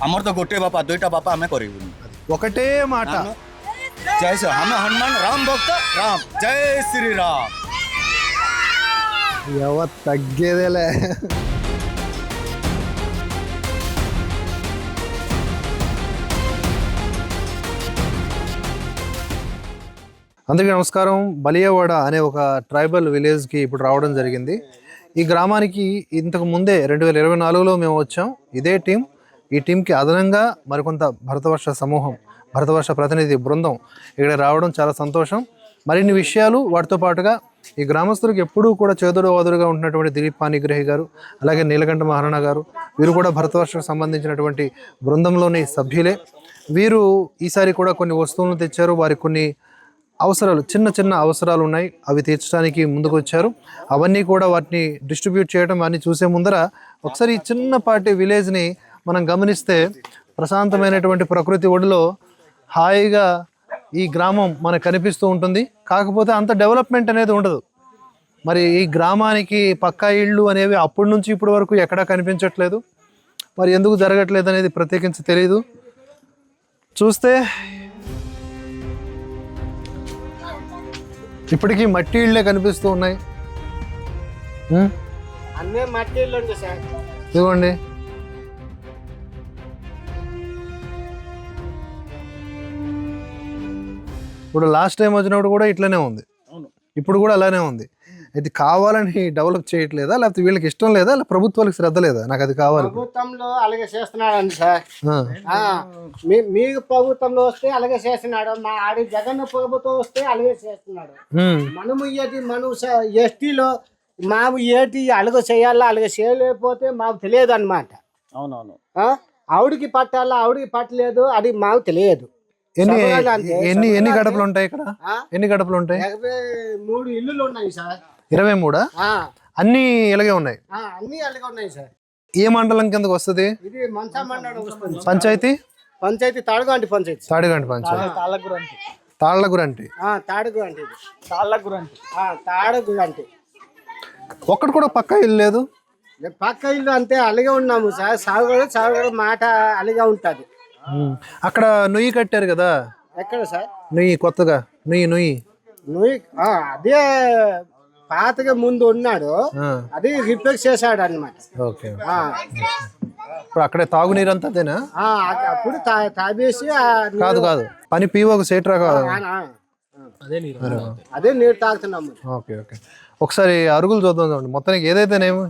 ଆମର ତ ଗୋଟେ ବାପା ଦୁଇଟା ବାପା ଆମେ କରିବୁନି ఒకటే మాట జై శ్రీ హమ హనుమాన్ రామ్ భక్త రామ్ జై శ్రీరామ్ ఎవరు తగ్గేదేలే. అందరికీ నమస్కారం. బలియవాడ అనే ఒక ట్రైబల్ విలేజ్కి ఇప్పుడు రావడం జరిగింది. ఈ గ్రామానికి ఇంతకు ముందే 2024లో మేము వచ్చాం. ఇదే టీం. ఈ టీంకి అదనంగా మరికొంత భరతవర్ష సమూహం, భరతవర్ష ప్రతినిధి బృందం ఇక్కడ రావడం చాలా సంతోషం. మరిన్ని విషయాలు వాటితో పాటుగా ఈ గ్రామస్తులకు ఎప్పుడూ కూడా చేదుడు వాదుడుగా ఉంటున్నటువంటి దిలీప్ పానిగ్రహి గారు, అలాగే నీలకంఠ మహారాణా గారు, వీరు కూడా భరతవర్షకు సంబంధించినటువంటి బృందంలోని సభ్యులే. వీరు ఈసారి కూడా కొన్ని వస్తువులను తెచ్చారు. వారికి కొన్ని అవసరాలు, చిన్న చిన్న అవసరాలు ఉన్నాయి, అవి తీర్చడానికి ముందుకు వచ్చారు. అవన్నీ కూడా వాటిని డిస్ట్రిబ్యూట్ చేయడం అన్నీ చూసే ముందర ఒకసారి ఈ చిన్నపాటి విలేజ్ని మనం గమనిస్తే ప్రశాంతమైనటువంటి ప్రకృతి ఒడిలో హాయిగా ఈ గ్రామం మనకు కనిపిస్తూ ఉంటుంది. కాకపోతే అంత డెవలప్మెంట్ అనేది ఉండదు. మరి ఈ గ్రామానికి పక్కా ఇళ్ళు అనేవి అప్పటి నుంచి ఇప్పటి వరకు ఎక్కడా కనిపించట్లేదు. మరి ఎందుకు జరగట్లేదు అనేది ప్రత్యేకించి తెలియదు. చూస్తే ఇప్పటికీ మట్టి ఇళ్ళే కనిపిస్తూ ఉన్నాయి. ఇదిగోండి, ఇప్పుడు లాస్ట్ టైం వచ్చినప్పుడు కూడా ఇట్లనే ఉంది, ఇప్పుడు కూడా అలానే ఉంది. ఇది కావాలని డెవలప్ చేయట్లేదా, లేకపోతే వీళ్ళకి ఇష్టం లేదా, ప్రభుత్వాలకు శ్రద్ధ లేదా? నాకు అది కావాలి. ప్రభుత్వంలో అలాగే చేస్తున్నాడండి సార్. మీకు ప్రభుత్వంలో వస్తే అలాగే చేస్తున్నాడు, మా ఆడి జగన్ ప్రభుత్వం వస్తే అలాగే చేస్తున్నాడు. మనము మనం ఎస్టీలో మాకు ఏటి అలాగే చేయాలా, అలాగే చేయలేకపోతే మాకు తెలియదు అన్నమాట. అవునవును. ఆవిడికి పట్టాలా, ఆవిడికి పట్టలేదు, అది మాకు తెలియదు. ఎన్ని గడపలు ఉంటాయి ఇక్కడ? ఎన్ని గడపలు ఉంటాయి? 23 ఇల్లులు ఉన్నాయి సార్. 23? అన్ని ఇలాగే ఉన్నాయి? అన్ని అలాగే ఉన్నాయి సార్. ఏ మండలం కిందకు వస్తుంది ఇది? మంచా మండలం వస్తుంది. పంచాయతీ తాడుగంటి పంచాయతీ. తాడుగంటి పంచాయతీ. తాళ్ళగురంటి. తాడుగంటి. ఒక్కటి కూడా పక్క ఇల్లు లేదు. పక్క ఇల్లు అంతే అలాగే ఉన్నాము సార్. సాగుగడ మాట అలాగే ఉంటది. అక్కడ నుయ్యి కట్టారు కదా? ఎక్కడ సార్? నుయ్యి కొత్తగా నుయ్యి అదే పాతగా ముందు ఉన్నాడు, అది రిపేర్ చేశాడు అన్నమాట. ఓకే. ఇప్పుడు అక్కడే తాగునీరు అంతా అదేనా? అప్పుడు తాగేసి కాదు పని పీవోకు సేట్రా అదే నీరు తాగుతున్నాము. ఓకే. ఒకసారి అరుగులు చూద్దాం. మొత్తానికి ఏదైతేనేమో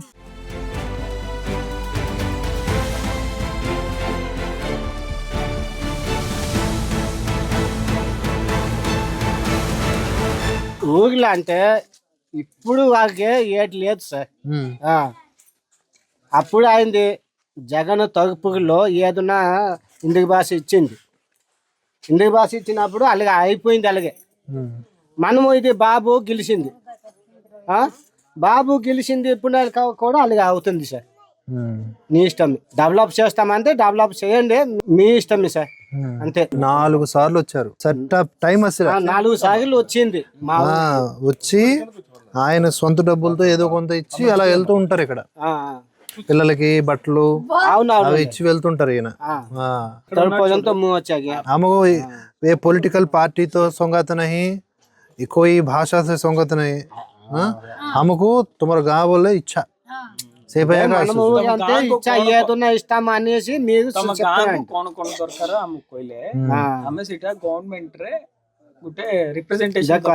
ఊరిలో అంటే ఇప్పుడు వాళ్ళకి ఏటి లేదు సార్. అప్పుడు అయింది జగన్ తగుపులో ఏదన్నా ఇంటికి భాష ఇచ్చింది. ఇంటికి భాష ఇచ్చినప్పుడు అలాగే అయిపోయింది. అలాగే మనము ఇది బాబు గెలిచింది. ఇప్పుడు కూడా అలాగే అవుతుంది సార్. మీ ఇష్టం. డెవలప్ చేస్తామంటే డెవలప్ చేయండి, మీ ఇష్టం సార్. అంతే. 4 సార్లు వచ్చారు. టైం అసలు 4 సార్లు వచ్చింది. వచ్చి ఆయన సొంత డబ్బులతో ఏదో కొంత ఇచ్చి అలా వెళ్తూ ఉంటారు. ఇక్కడ పిల్లలకి బట్టలు అవి ఇచ్చి వెళ్తుంటారు. ఈయన हमको ये पॉलिटिकल पार्टी तो संगत नहीं, कोई भाषा से संगत नहीं, हमको तुम्हारा गाँव बोले इच्छा ఇష్టం అనేసి మీరు ଗୋଟେ ରିପ୍ରେଜେଣ୍ଟେସନ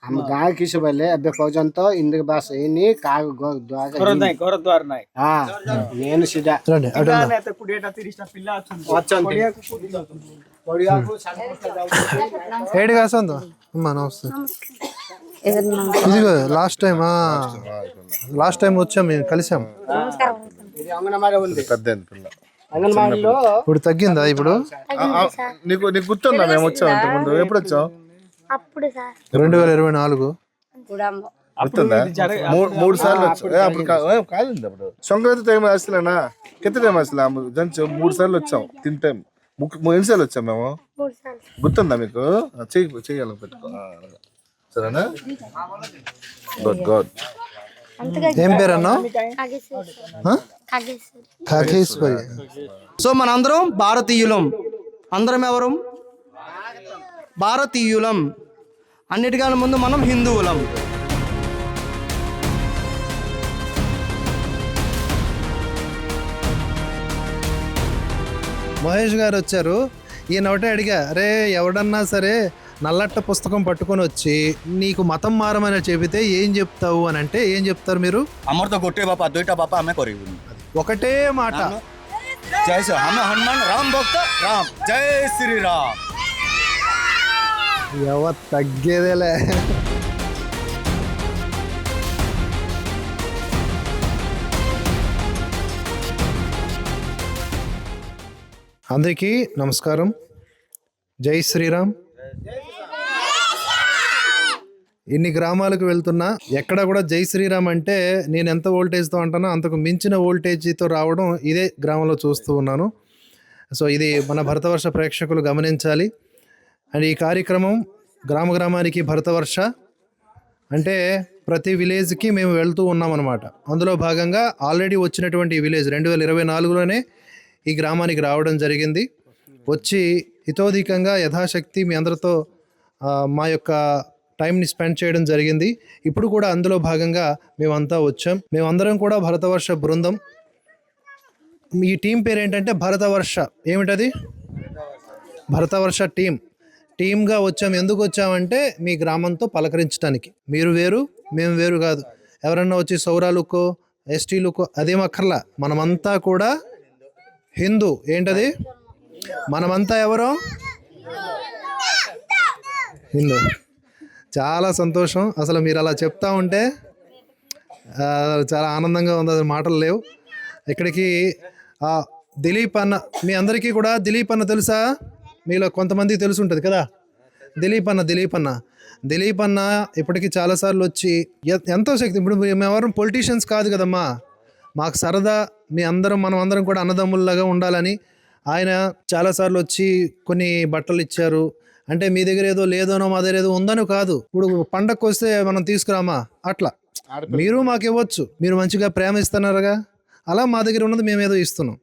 ଆମ ଗାଁ କିଛି ବୋଲେ ଏବେ ପର୍ଯ୍ୟନ୍ତ ଇନ୍ଦିରା ଆବାସ ହେଇନି, କାହାକୁ ଘର ଦ୍ୱାର ନାହିଁ. నేను ସିଧା ଏତେ 20ଟା 30ଟା ପିଲା ଅଛନ୍ତି. ఏడికి వస్తుందో అమ్మా. నమస్తే. ఇదిగో లాస్ట్ టైం వచ్చాం, మేము కలిసాం. ఇది అంగన్వాడీ ఉంది. అంగన్వాడీలో ఇప్పుడు తగ్గిందా? ఇప్పుడు నీకు గుర్తుందా? మేము వచ్చాం ఇంతకుముందు. ఎప్పుడు వచ్చాం? 2024. గుర్తుందా? 3 సార్లు వచ్చాం. అప్పుడు కాదండి, అప్పుడు సంక్రాంతి టైం వస్తున్నా కింద టైం వస్తున్నా 3 సార్లు వచ్చాం. 3 టైం 3 సార్లు వచ్చాం మేము. గుర్తుందా మీకు? చెయ్యాలి పెట్టుకో. సరేనా? గుడ్. ఏం పేరు అన్నావు? ఖగేశ్వరి. సో మనందరం భారతీయులం. అందరం ఎవరు? భారతీయులం. అన్నిటికన్నా ముందు మనం హిందువులం. మహేష్ గారు వచ్చారు. ఈయన ఒకటే అడిగా, అరే ఎవడన్నా సరే నల్లట్ట పుస్తకం పట్టుకొని వచ్చి నీకు మతం మారమని చెబితే ఏం చెప్తావు అని అంటే ఏం చెప్తారు మీరు? అమర్ తో గొట్టే బాపా దోయిటా బాపా ఆమె కొరివు. ఒకటే మాట, జై శ్రీ హమ హనుమాన్ రామ్ భక్త రామ్ జై శ్రీరామ్. తగ్గేదేలే. అందరికీ నమస్కారం. జై శ్రీరామ్. ఇన్ని గ్రామాలకు వెళ్తున్నా ఎక్కడ కూడా జై శ్రీరామ్ అంటే నేను ఎంత వోల్టేజ్తో అంటానో అంతకు మించిన వోల్టేజ్తో రావడం ఇదే గ్రామంలో చూస్తూ ఉన్నాను. సో ఇది మన భరతవర్ష ప్రేక్షకులు గమనించాలి. అండ్ ఈ కార్యక్రమం గ్రామానికి భరతవర్ష అంటే ప్రతి విలేజ్కి మేము వెళ్తూ ఉన్నామన్నమాట. అందులో భాగంగా ఆల్రెడీ వచ్చినటువంటి ఈ విలేజ్ 2024లోనే ఈ గ్రామానికి రావడం జరిగింది. వచ్చి హితోధికంగా యథాశక్తి మీ అందరితో మా యొక్క టైంని స్పెండ్ చేయడం జరిగింది. ఇప్పుడు కూడా అందులో భాగంగా మేమంతా వచ్చాం. మేమందరం కూడా భరతవర్ష బృందం. ఈ టీం పేరు ఏంటంటే భరతవర్ష. ఏమిటది? భరతవర్ష టీమ్గా వచ్చాం. ఎందుకు వచ్చామంటే మీ గ్రామంతో పలకరించడానికి. మీరు వేరు మేము వేరు కాదు. ఎవరన్నా వచ్చి సౌరాలుకో ఎస్టీలుకో అదేం అక్కర్లా. మనమంతా కూడా హిందూ. ఏంటది? మనమంతా ఎవరో హిందూ. చాలా సంతోషం. అసలు మీరు అలా చెప్తా ఉంటే చాలా ఆనందంగా ఉంది. అసలు మాటలు లేవు. ఇక్కడికి దిలీప్ అన్న, మీ అందరికీ కూడా దిలీప్ అన్న తెలుసా? మీలో కొంతమందికి తెలిసి ఉంటుంది కదా. దిలీప్ అన్న ఇప్పటికీ చాలాసార్లు వచ్చి ఎంతో శక్తి. ఇప్పుడు మేమెవరం పొలిటీషియన్స్ కాదు కదమ్మా. మాకు సరదా మనం అందరం కూడా అన్నదమ్ముల్లాగా ఉండాలని ఆయన చాలాసార్లు వచ్చి కొన్ని బట్టలు ఇచ్చారు. అంటే మీ దగ్గర ఏదో లేదనో మా దగ్గర ఏదో ఉందనో కాదు. ఇప్పుడు పండగకు వస్తే మనం తీసుకురామా, అట్లా మీరు మాకు ఇవ్వచ్చు. మీరు మంచిగా ప్రేమ ఇస్తున్నారుగా, అలా మా దగ్గర ఉన్నది మేమేదో ఇస్తున్నాం.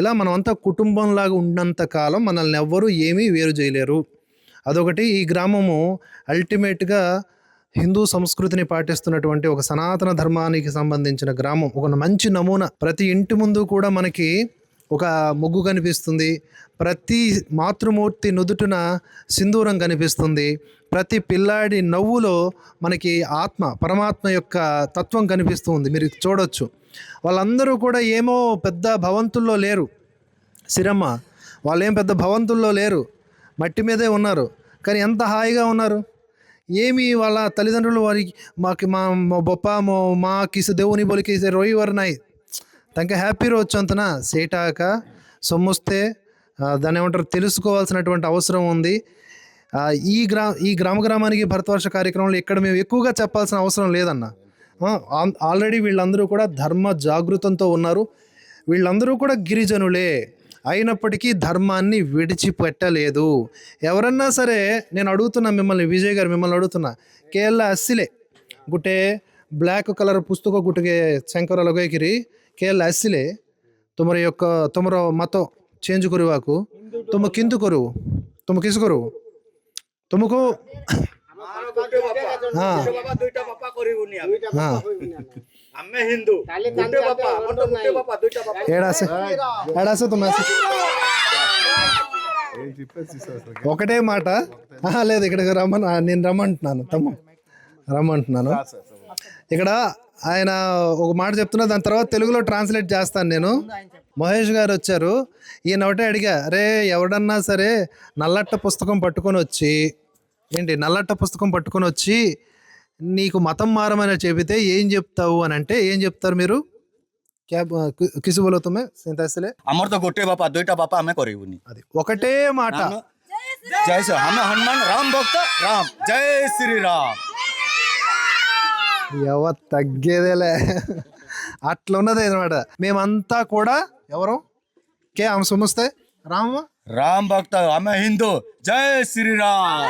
ఇలా మనమంతా కుటుంబంలాగా ఉన్నంత కాలం మనల్ని ఎవ్వరూ ఏమీ వేరు చేయలేరు. అదొకటి. ఈ గ్రామము అల్టిమేట్గా హిందూ సంస్కృతిని పాటిస్తున్నటువంటి ఒక సనాతన ధర్మానికి సంబంధించిన గ్రామం. ఒక మంచి నమూనా. ప్రతి ఇంటి ముందు కూడా మనకి ఒక ముగ్గు కనిపిస్తుంది. ప్రతి మాతృమూర్తి నుదుటిన సింధూరం కనిపిస్తుంది. ప్రతి పిల్లాడి నవ్వులో మనకి పరమాత్మ యొక్క తత్వం కనిపిస్తుంది. మీరు చూడొచ్చు. వాళ్ళందరూ కూడా ఏమో పెద్ద భవంతుల్లో లేరు. సిరమ్మ వాళ్ళేం పెద్ద భవంతుల్లో లేరు, మట్టి మీదే ఉన్నారు. కానీ ఎంత హాయిగా ఉన్నారు. ఏమి వాళ్ళ తల్లిదండ్రులు వారికి మా బొప్ప మా కిసు దేవుని బొలికి రోయివర్ నాయ్ తనక హ్యాపీ రోజు అంతన సేటాక సొమ్ముస్తే దాన్ని ఏమంటారు తెలుసుకోవాల్సినటువంటి అవసరం ఉంది. ఈ గ్రామానికి భరతవర్ష కార్యక్రమంలో ఇక్కడ మేము ఎక్కువగా చెప్పాల్సిన అవసరం లేదన్న. ఆల్రెడీ వీళ్ళందరూ కూడా ధర్మ జాగృతంతో ఉన్నారు. వీళ్ళందరూ కూడా గిరిజనులే అయినప్పటికీ ధర్మాన్ని విడిచిపెట్టలేదు. ఎవరన్నా సరే నేను అడుగుతున్నా మిమ్మల్ని, విజయ్ గారు మిమ్మల్ని అడుగుతున్నా, కేరళ అస్సిలే గుట్టే బ్లాక్ కలర్ పుస్తక గుಟ್ಟಿಗೆ ಶಂಕರ ಲಗೋಯ್ಕಿರಿ ಕೇರಳ ಅಸ್ಸಿಲೆ ತುಮರ ಮತ ಚೇಂಜ್ ಕರುವಾಕು ತುಮ ಕಿಂತು ಕರುವು ತುಮ ಕಿಸು ಕರುವು ತುಮಕು ఒకటే మాట. లేదు ఇక్కడికి నేను రమ్మంటున్నాను. ఇక్కడ ఆయన ఒక మాట చెప్తున్నా, దాని తర్వాత తెలుగులో ట్రాన్స్లేట్ చేస్తాను నేను. మహేష్ గారు వచ్చారు. ఈయన ఒకటే అడిగా, అరే ఎవడన్నా సరే నల్లట్ట పుస్తకం పట్టుకొని వచ్చి నీకు మతం మారమని చెబితే ఏం చెప్తావు అని అంటే ఏం చెప్తారు మీరు? కిసు బోలో తుమ్మే సింతాసిలే అమర్ తో గొట్టే బాపా దోయిటా బాపా ఆమె కొరివు. అది ఒకటే మాట. జై శ్రీ హమ హనుమాన్ రామ్ భక్త రామ్ జై శ్రీరామ్. తగ్గేదేలే. అట్లా ఉన్నది అనమాట. మేమంతా కూడా ఎవరు ఆమె సొమ్ముస్తే రామ్ భక్త ఆమె హిందూ జై శ్రీరామ్.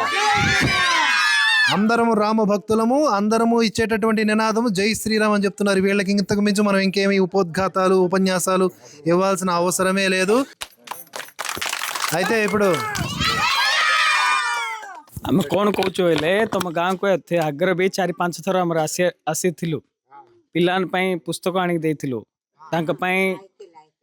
అందరము రామ భక్తులము, అందరము ఇచ్చేటటువంటి నినాదము జై శ్రీరామ్ అని చెప్తున్నారు. వీళ్ళకి ఇంతకు మించి మనం ఇంకేమి ఉపోద్ఘాతాలు ఉపన్యాసాలు ఇవ్వాల్సిన అవసరమే లేదు. అయితే ఇప్పుడు ଆମେ କ'ଣ କହୁଛୁ ହେଲେ ତମ ଗାଁକୁ ଏତେ ଆଗରେ ବି 4-5 ଥର ଆମର ଆସିଥିଲୁ, ପିଲାଙ୍କ ପାଇଁ ପୁସ୍ତକ ଆଣିକି ଦେଇଥିଲୁ, ତାଙ୍କ ପାଇଁ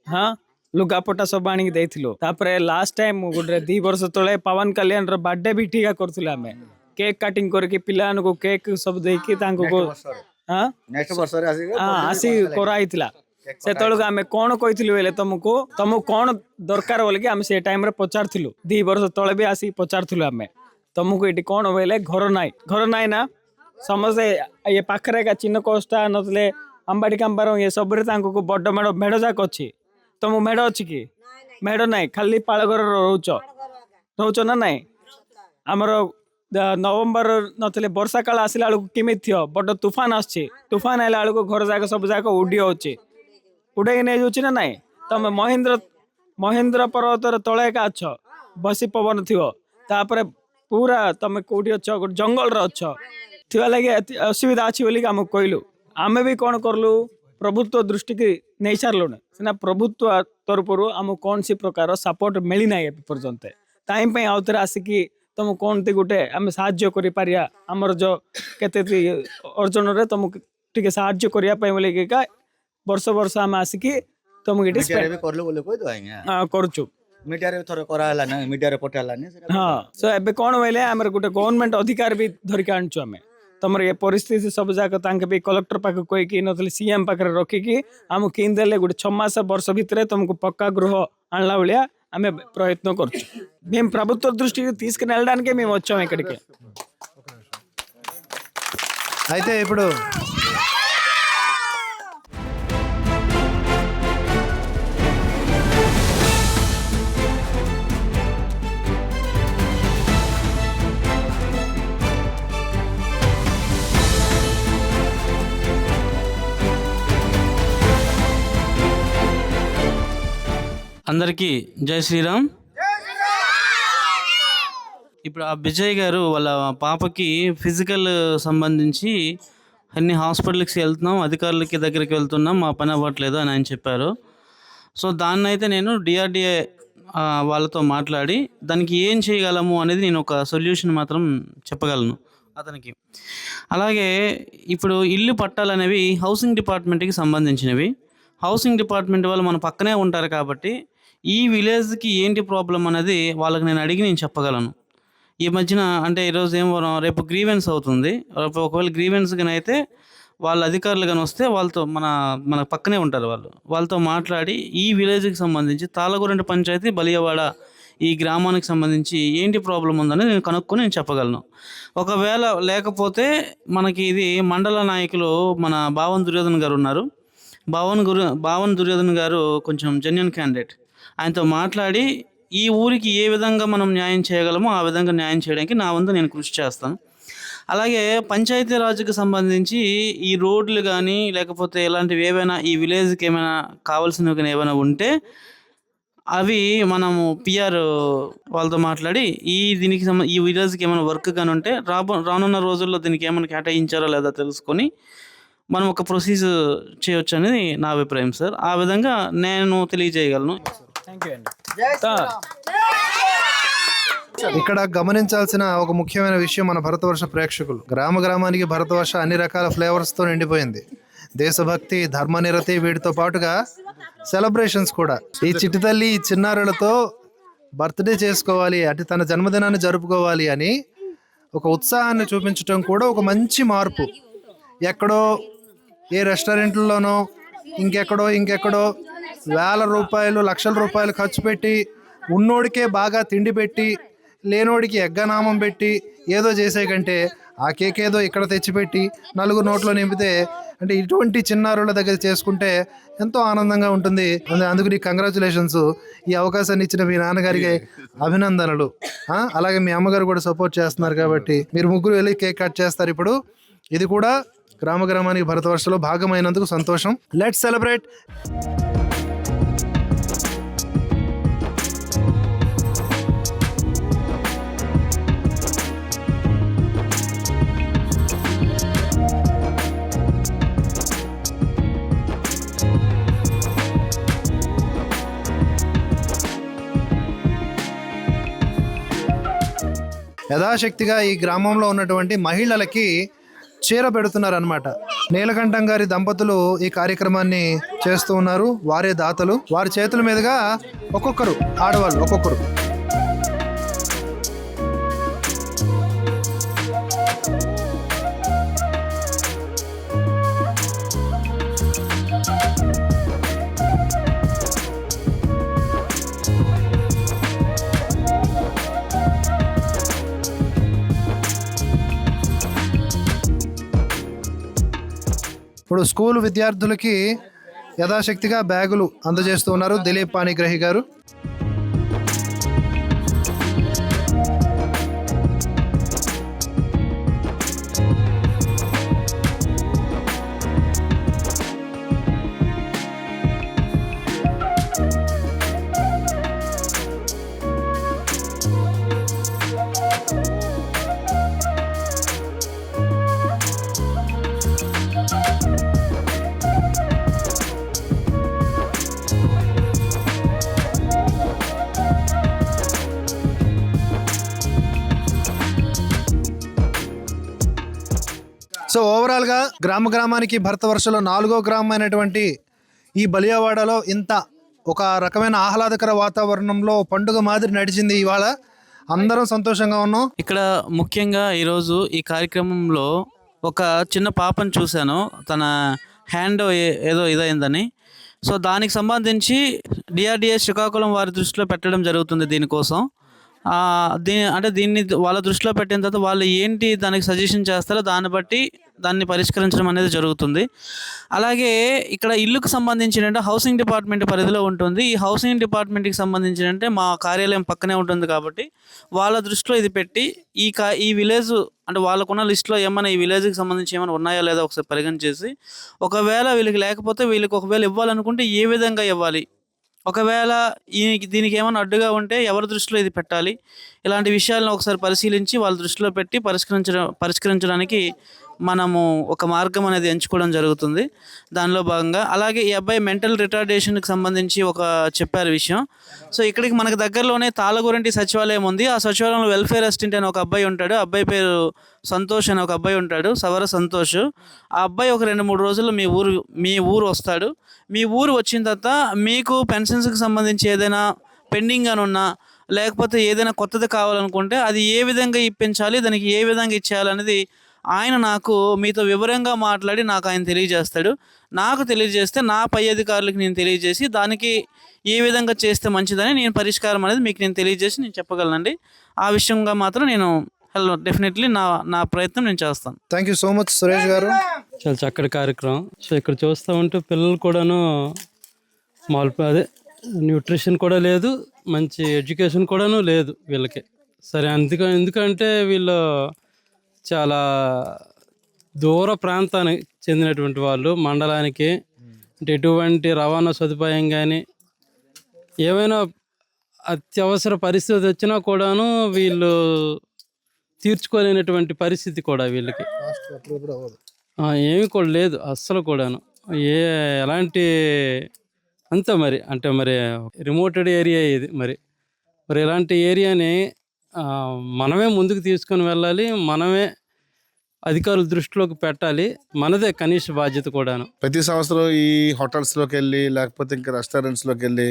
ହଁ ଲୁଗାପଟା ସବୁ ଆଣିକି ଦେଇଥିଲୁ. ତାପରେ ଲାଷ୍ଟ ଟାଇମ୍ ଗୋଟେ 2 ବର୍ଷ ତଳେ ପବନ କଲ୍ୟାଣର ବାର୍ଥଡେ ବି ଠିକା କରୁଥିଲୁ. ଆମେ କେକ୍ କାଟିଂ କରିକି ପିଲାମାନଙ୍କୁ କେକ୍ ସବୁ ଦେଇକି ତାଙ୍କୁ ଆସି କରାହେଇଥିଲା. ସେତେବେଳକୁ ଆମେ କ'ଣ କହିଥିଲୁ ହେଲେ ତମକୁ କ'ଣ ଦରକାର ବୋଲିକି ଆମେ ସେ ଟାଇମ୍ରେ ପଚାରୁଥିଲୁ. 2 ବର୍ଷ ତଳେ ବି ଆସିକି ପଚାରୁଥିଲୁ ଆମେ ତମକୁ ଏଠି କ'ଣ ବୋଇଲେ ଘର ନାହିଁ ନା ସମସ୍ତେ ଇଏ ପାଖରେ ଏକା ଚିହ୍ନ କୋଷ୍ଟା ନଥିଲେ ଆମ୍ବାଡ଼ି କାମ୍ବାର ଇଏ ସବୁରେ ତାଙ୍କୁ ବଡ଼ ମେଢ଼ ଯାକ ଅଛି. ତମ ମେଢ଼ ଅଛି କି? ମେଢ଼ ନାହିଁ, ଖାଲି ପାଳଘର ରହୁଛ ନା ନାହିଁ? ଆମର ନଭେମ୍ବର ନଥିଲେ ବର୍ଷା କାଳ ଆସିଲା ବେଳକୁ କେମିତି ଥିବ? ବଡ଼ ତୁଫାନ ଆସୁଛି, ତୁଫାନ ହେଲା ବେଳକୁ ଘର ଯାକ ସବୁ ଯାକ ଉଡ଼ି ହେଉଛି, ଉଡ଼େଇକି ନେଇଯାଉଛି ନା ନାହିଁ? ତମେ ମହେନ୍ଦ୍ର ପର୍ବତର ତଳେ ଏକା ଅଛ, ବସି ପବନ ଥିବ, ତାପରେ ପୁରା ତମେ କୋଉଠି ଅଛ? ଗୋଟେ ଜଙ୍ଗଲରେ ଅଛ, ଥିବା ଲାଗି ଅସୁବିଧା ଅଛି ବୋଲିକି ଆମକୁ କହିଲୁ. ଆମେ ବି କ'ଣ କରଲୁ? ପ୍ରଭୁତ୍ୱ ଦୃଷ୍ଟିକି ନେଇ ସାରିଲୁଣି ସିନା, ପ୍ରଭୁତ୍ୱ ତରଫରୁ ଆମକୁ କୌଣସି ପ୍ରକାର ସପୋର୍ଟ ମିଳିନାହିଁ ଏବେ ପର୍ଯ୍ୟନ୍ତ. ଟାଇମ୍ ପାଇଁ ଆଉ ଥରେ ଆସିକି ତମକୁ କୌଣସି ଗୋଟେ ଆମେ ସାହାଯ୍ୟ କରିପାରିବା, ଆମର ଯେଉଁ କେତେ ଅର୍ଜନରେ ତମକୁ ଟିକେ ସାହାଯ୍ୟ କରିବା ପାଇଁ ବୋଲିକି ବର୍ଷ ଆମେ ଆସିକି ତମକୁ ଏଠି କରୁଛୁ. ମିଡିଆରେ ଥରେ କରାହେଲାନି, ମିଡିଆରେ ପଠାହେଲାନି. ହଁ, ସୋ ଏବେ କ'ଣ ବୋଇଲେ ଆମର ଗୋଟେ ଗଭର୍ଣ୍ଣମେଣ୍ଟ ଅଧିକାର ବି ଧରିକି ଆଣିଛୁ ଆମେ. ତମର ଏ ପରିସ୍ଥିତି ସବୁ ଯାକ ତାଙ୍କେ ବି କଲେକ୍ଟର ପାଖକୁ କହିକି ନଥିଲେ ସିଏମ୍ ପାଖରେ ରଖିକି ଆମକୁ କିଣି ଦେଲେ ଗୋଟେ 6 ମାସ ବର୍ଷ ଭିତରେ ତମକୁ పక్కా గృహ అన్లా వలియా ఆమె ప్రయత్నం করଛୁ. మేము ప్రభుత్వ దృష్టికి తీసుకుని వెళ్ళడానికే మేము వచ్చాం ఇక్కడికి. అయితే ఇప్పుడు అందరికీ జై శ్రీరామ్. ఇప్పుడు ఆ విజయ్ గారు వాళ్ళ పాపకి ఫిజికల్ సంబంధించి అన్ని హాస్పిటల్కి వెళ్తున్నాం, అధికారులకి దగ్గరికి వెళ్తున్నాం, మా పని అవ్వట్లేదు అని ఆయన చెప్పారు. సో దాన్ని అయితే నేను డిఆర్డిఏ వాళ్ళతో మాట్లాడి దానికి ఏం చేయగలము అనేది నేను ఒక సొల్యూషన్ మాత్రం చెప్పగలను అతనికి. అలాగే ఇప్పుడు ఇల్లు పట్టాలనేవి హౌసింగ్ డిపార్ట్మెంట్కి సంబంధించినవి. హౌసింగ్ డిపార్ట్మెంట్ వాళ్ళు మన పక్కనే ఉంటారు కాబట్టి ఈ విలేజ్కి ఏంటి ప్రాబ్లం అనేది వాళ్ళకి నేను అడిగి నేను చెప్పగలను. ఈ మధ్యన అంటే ఈరోజు రేపు గ్రీవెన్స్ అవుతుంది. ఒకవేళ గ్రీవెన్స్ కానీ అయితే వాళ్ళ అధికారులు కానీ వస్తే వాళ్ళతో మన పక్కనే ఉంటారు వాళ్ళతో మాట్లాడి ఈ విలేజ్కి సంబంధించి తాళగురంటి పంచాయతీ బలియవాడ ఈ గ్రామానికి సంబంధించి ఏంటి ప్రాబ్లం ఉందని నేను కనుక్కొని నేను చెప్పగలను. ఒకవేళ లేకపోతే మనకి ఇది మండల నాయకులు మన భావన్ దుర్యోధన్ గారు ఉన్నారు. భావన్ దుర్యోధన్ గారు కొంచెం జెన్యూన్ క్యాండిడేట్. ఆయనతో మాట్లాడి ఈ ఊరికి ఏ విధంగా మనం న్యాయం చేయగలమో ఆ విధంగా న్యాయం చేయడానికి నా వంతు నేను కృషి చేస్తాను. అలాగే పంచాయతీరాజ్కి సంబంధించి ఈ రోడ్లు కానీ లేకపోతే ఇలాంటివి ఏవైనా ఈ విలేజ్కి ఏమైనా కావాల్సినవి కానీ ఏమైనా ఉంటే అవి మనము పిఆర్ వాళ్ళతో మాట్లాడి దీనికి ఈ విలేజ్కి ఏమైనా వర్క్ కానీ ఉంటే రానున్న రోజుల్లో దీనికి ఏమైనా కేటాయించారో లేదా తెలుసుకొని మనం ఒక ప్రొసీజర్ చేయొచ్చు అనేది నా అభిప్రాయం సార్. ఆ విధంగా నేను తెలియజేయగలను. ఇక్కడ గమనించాల్సిన ఒక ముఖ్యమైన విషయం, మన భరతవర్ష ప్రేక్షకులు గ్రామానికి భరతవర్ష అన్ని రకాల ఫ్లేవర్స్తో నిండిపోయింది. దేశభక్తి, ధర్మనిరతి, వీటితో పాటుగా సెలబ్రేషన్స్ కూడా. ఈ చిట్టి తల్లి ఈ చిన్నారులతో బర్త్డే చేసుకోవాలి, అటు తన జన్మదినాన్ని జరుపుకోవాలి అని ఒక ఉత్సాహాన్ని చూపించడం కూడా ఒక మంచి మార్పు. ఎక్కడో ఏ రెస్టారెంట్లలోనో ఇంకెక్కడో వేల రూపాయలు లక్షల రూపాయలు ఖర్చు పెట్టి ఉన్నోడికే బాగా తిండి పెట్టి లేనోడికి ఎగ్గనామం పెట్టి ఏదో చేసే కంటే ఆ కేక్ ఏదో ఇక్కడ తెచ్చిపెట్టి నలుగురు నోట్లో నింపితే అంటే ఇటువంటి చిన్నారుల దగ్గర చేసుకుంటే ఎంతో ఆనందంగా ఉంటుంది. అందుకు నీకు కంగ్రాచులేషన్స్. ఈ అవకాశాన్ని ఇచ్చిన మీ నాన్నగారికి అభినందనలు. అలాగే మీ అమ్మగారు కూడా సపోర్ట్ చేస్తున్నారు కాబట్టి మీరు ముగ్గురు వెళ్ళి కేక్ కట్ చేస్తారు. ఇప్పుడు ఇది కూడా గ్రామానికి భరతవర్షలో భాగమైనందుకు సంతోషం. Let's celebrate. యథాశక్తిగా ఈ గ్రామంలో ఉన్నటువంటి మహిళలకి చీర పెడుతున్నారు అనమాట. నీలకంఠం గారి దంపతులు ఈ కార్యక్రమాన్ని చేస్తూ ఉన్నారు. వారే దాతలు. వారి చేతుల మీదుగా ఒక్కొక్కరు, ఆడవాళ్ళు ఒక్కొక్కరు. ఇప్పుడు స్కూల్ విద్యార్థులకి యథాశక్తిగా బ్యాగులు అందజేస్తూ ఉన్నారు దిలీప్ పాణిగ్రహి గారు. సో ఓవరాల్గా గ్రామానికి భరత వర్షలో 4వ గ్రామం అయినటువంటి ఈ బలియావాడలో ఇంత ఒక రకమైన ఆహ్లాదకర వాతావరణంలో పండుగ మాదిరి నడిచింది. ఇవాళ అందరం సంతోషంగా ఉన్నాం. ఇక్కడ ముఖ్యంగా ఈరోజు ఈ కార్యక్రమంలో ఒక చిన్న పాపను చూశాను. తన హ్యాండ్ ఏదో ఇదైందని. సో దానికి సంబంధించి డిఆర్డిఏ శ్రీకాకుళం వారి దృష్టిలో పెట్టడం జరుగుతుంది దీనికోసం. దీన్ని వాళ్ళ దృష్టిలో పెట్టిన తర్వాత వాళ్ళు ఏంటి దానికి సజెషన్ చేస్తారో దాన్ని బట్టి దాన్ని పరిష్కరించడం అనేది జరుగుతుంది. అలాగే ఇక్కడ ఇల్లుకు సంబంధించిన హౌసింగ్ డిపార్ట్మెంట్ పరిధిలో ఉంటుంది. ఈ హౌసింగ్ డిపార్ట్మెంట్కి సంబంధించిన మా కార్యాలయం పక్కనే ఉంటుంది కాబట్టి వాళ్ళ దృష్టిలో ఇది పెట్టి ఈ విలేజ్ అంటే వాళ్ళకున్న లిస్టులో ఏమైనా ఈ విలేజ్కి సంబంధించి ఏమైనా ఉన్నాయా లేదా ఒకసారి పరిగణించేసి, ఒకవేళ వీళ్ళకి లేకపోతే వీళ్ళకి ఒకవేళ ఇవ్వాలనుకుంటే ఏ విధంగా ఇవ్వాలి, ఒకవేళ దీనికి ఏమైనా అడ్డుగా ఉంటే ఎవరి దృష్టిలో ఇది పెట్టాలి, ఇలాంటి విషయాలను ఒకసారి పరిశీలించి వాళ్ళ దృష్టిలో పెట్టి పరిష్కరించడానికి మనము ఒక మార్గం అనేది ఎంచుకోవడం జరుగుతుంది. దానిలో భాగంగా అలాగే ఈ అబ్బాయి మెంటల్ రిటార్డేషన్కి సంబంధించి ఒక చెప్పారు విషయం. సో ఇక్కడికి మనకు దగ్గరలోనే తాళగురంటి సచివాలయం ఉంది. ఆ సచివాలయంలో వెల్ఫేర్ అసిస్టెంట్ అని ఒక అబ్బాయి ఉంటాడు. అబ్బాయి పేరు సంతోష్ అని ఒక అబ్బాయి ఉంటాడు, సవర సంతోష్. ఆ అబ్బాయి ఒక 2-3 రోజుల్లో మీ ఊరు వస్తాడు. మీ ఊరు వచ్చిన తర్వాత మీకు పెన్షన్స్కి సంబంధించి ఏదైనా పెండింగ్ అని ఉన్నా లేకపోతే ఏదైనా కొత్తది కావాలనుకుంటే అది ఏ విధంగా ఇప్పించాలి, దానికి ఏ విధంగా ఇచ్చేయాలనేది ఆయన నాకు మీతో వివరంగా మాట్లాడి నాకు ఆయన తెలియజేస్తాడు. నాకు తెలియజేస్తే నా పై అధికారులకు నేను తెలియజేసి దానికి ఏ విధంగా చేస్తే మంచిదని నేను పరిష్కారం అనేది మీకు నేను తెలియజేసి నేను చెప్పగలనండి. ఆ విషయంగా మాత్రం నేను డెఫినెట్లీ నా ప్రయత్నం నేను చేస్తాను. Thank you so much Suresh గారు. చాలా చక్కటి కార్యక్రమం. సో ఇక్కడ చూస్తూ ఉంటే పిల్లలు కూడాను అదే న్యూట్రిషన్ కూడా లేదు, మంచి ఎడ్యుకేషన్ కూడాను లేదు వీళ్ళకి. సరే ఎందుకంటే వీళ్ళు చాలా దూర ప్రాంతానికి చెందినటువంటి వాళ్ళు. మండలానికి ఎటువంటి రవాణా సదుపాయం కానీ ఏమైనా అత్యవసర పరిస్థితి వచ్చినా కూడాను వీళ్ళు తీర్చుకోలేనటువంటి పరిస్థితి కూడా వీళ్ళకి ఏమి కూడా లేదు అస్సలు కూడాను. ఎలాంటి అంతా మరి రిమోటెడ్ ఏరియా ఇది. మరి ఇలాంటి ఏరియాని మనమే ముందుకు తీసుకొని వెళ్ళాలి, మనమే అధికారుల దృష్టిలోకి పెట్టాలి. మనదే కనీస బాధ్యత కూడాను. ప్రతి సంవత్సరం ఈ హోటల్స్లోకి వెళ్ళి లేకపోతే ఇంకా రెస్టారెంట్స్లోకి వెళ్ళి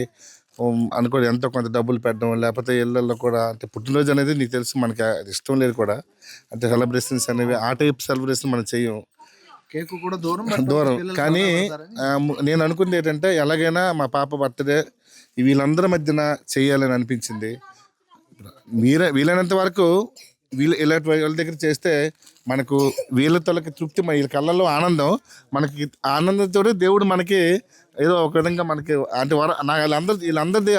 అనుకోని ఎంతో కొంత డబ్బులు పెట్టడం, లేకపోతే ఇళ్ళల్లో కూడా అంటే పుట్టినరోజు అనేది నీకు తెలుసు మనకి ఇష్టం లేదు కూడా, అంటే సెలబ్రేషన్స్ అనేవి ఆ టైప్ సెలబ్రేషన్ మనం చెయ్యం, కేక్ కూడా దూరం. కానీ నేను అనుకుంది ఏంటంటే ఎలాగైనా మా పాప బర్త్డే వీళ్ళందరి మధ్యన చెయ్యాలని అనిపించింది. వీలైనంత వరకు ఇలాంటి వాళ్ళ దగ్గర చేస్తే మనకు వీళ్ళతోకి తృప్తి, వీళ్ళ కళ్ళల్లో ఆనందం, మనకి ఆనందంతో దేవుడు మనకి ఏదో ఒక విధంగా మనకి అంటే వీళ్ళందరిది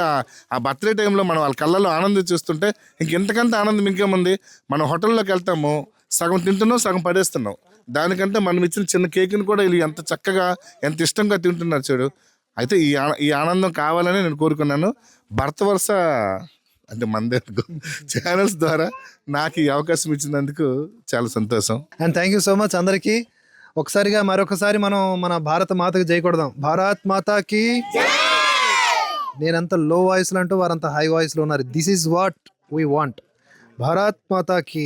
ఆ బర్త్డే టైంలో మనం వాళ్ళ కళ్ళల్లో ఆనందం చూస్తుంటే ఇంకెంతకంత ఆనందం ఇంకేముంది. మనం హోటల్లోకి వెళ్తాము, సగం తింటున్నాం, సగం పడేస్తున్నాం. దానికంటే మనం ఇచ్చిన చిన్న కేక్ని కూడా వీళ్ళు ఎంత చక్కగా ఎంత ఇష్టంగా తింటున్నారు చూడు. అయితే ఈ ఆనందం కావాలని నేను కోరుకున్నాను. భర్త వరుస అంటే మన ఛానల్స్ ద్వారా నాకు ఈ అవకాశం ఇచ్చినందుకు చాలా సంతోషం. And thank you so much అందరికీ. ఒకసారిగా మరొకసారి మనం మన భారత మాతకి జై కొడదాం. భారత్ మాతాకి. నేనంత లో వాయిస్లో అంటూ వారంత హై వాయిస్లో ఉన్నారు. This is what we want. Bharat Mata కీ,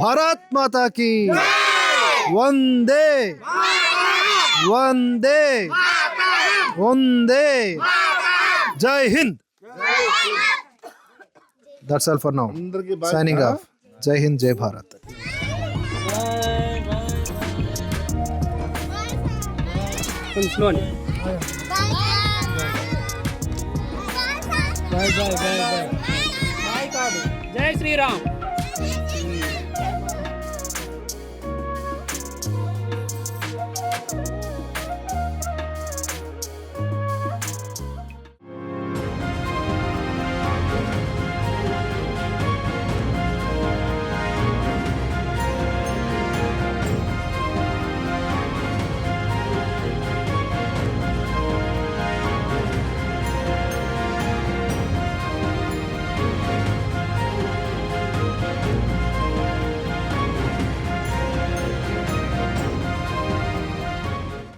భారత్ మాతా కీ, వందే వందే వందే, జై Hind. That's all for now. అందరికీ సైనింగ్ ఆఫ్. జై హింద్, జై భారత్. జై శ్రీరామ్.